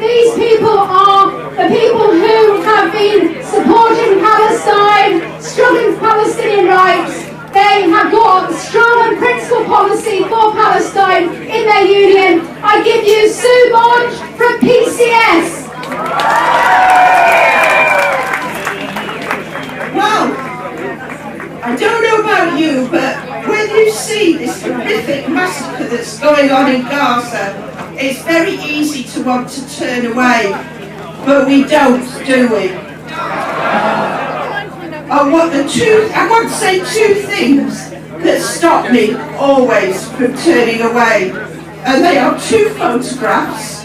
these people are the people who have been supporting Palestine, struggling for Palestinian rights. They have got a strong and principled policy for Palestine in their union. I give you Sue Monge from PCS. Well, I don't know about you, but when you see this horrific massacre that's going on in Gaza, it's very easy to want to turn away, but we don't, do we? I want to say two things that stop me always from turning away, and they are two photographs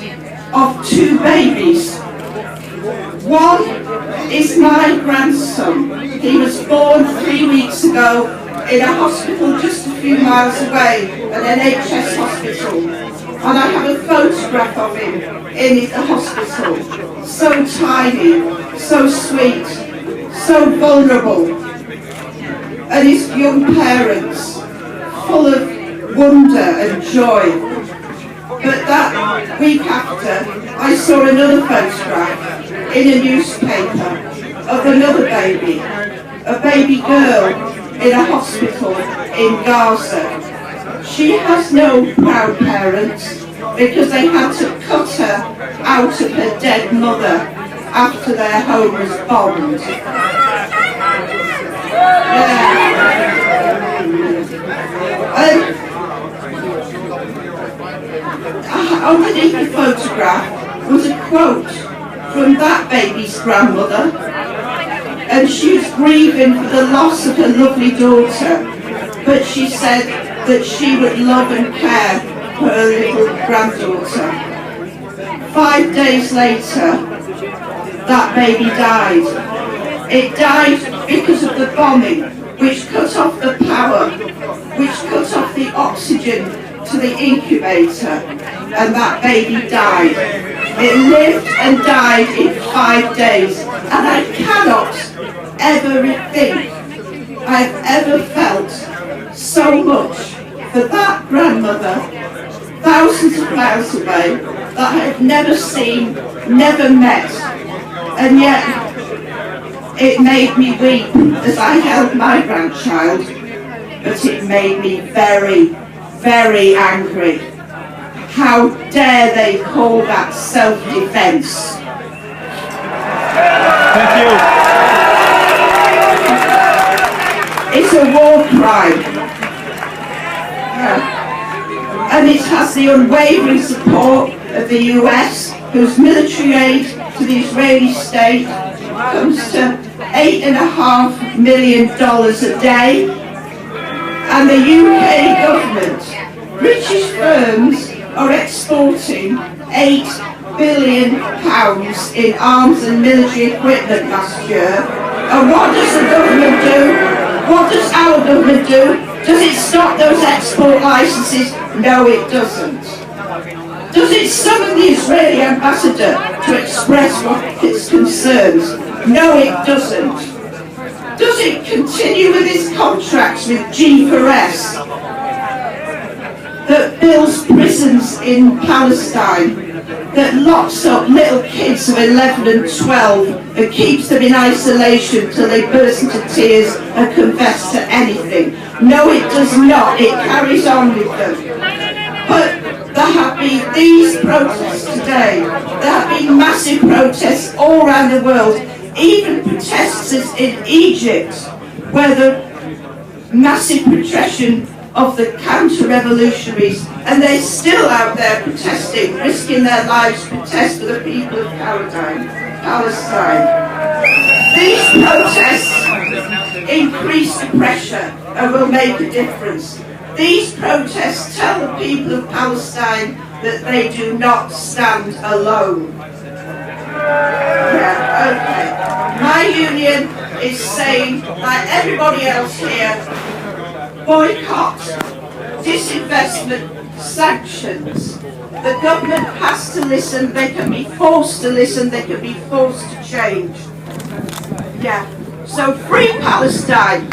of two babies. One is my grandson. He was born 3 weeks ago in a hospital just a few miles away, an NHS hospital. And I have a photograph of him in the hospital. So tiny, so sweet, so vulnerable. And his young parents, full of wonder and joy. But that week after, I saw another photograph in a newspaper of another baby, a baby girl in a hospital in Gaza. She has no proud parents because they had to cut her out of her dead mother after their home was bombed. Underneath the photograph was a quote from that baby's grandmother, and she was grieving for the loss of her lovely daughter, but she said that she would love and care for her little granddaughter. 5 days later, that baby died. It died because of the bombing, which cut off the power, which cut off the oxygen to the incubator, and that baby died. It lived and died in 5 days, and I cannot ever think I've ever felt so much for that grandmother, thousands of miles away, that I have never seen, never met, and yet it made me weep as I held my grandchild, but it made me very, very angry. How dare they call that self-defense? Thank you. It's a war crime. And it has the unwavering support of the US, whose military aid to the Israeli state comes to $8.5 million a day. And the UK government, British firms, are exporting £8 billion in arms and military equipment last year. And what does the government do? What does our government do? Does it stop those export licenses? No, it doesn't. Does it summon the Israeli ambassador to express what its concerns? No, it doesn't. Does it continue with its contracts with G4S that builds prisons in Palestine, that locks up little kids of 11 and 12 and keeps them in isolation till they burst into tears and confess to anything? No, it does not. It carries on with them. But there have been these protests today. There have been massive protests all around the world, even protesters in Egypt, where the massive repression of the counter-revolutionaries, and they're still out there protesting, risking their lives to protest for the people of Palestine. These protests increase the pressure and will make a difference. These protests tell the people of Palestine that they do not stand alone. My union is saying, like everybody else here, boycott, disinvestment, sanctions. The government has to listen. They can be forced to listen. They can be forced to change. So free Palestine.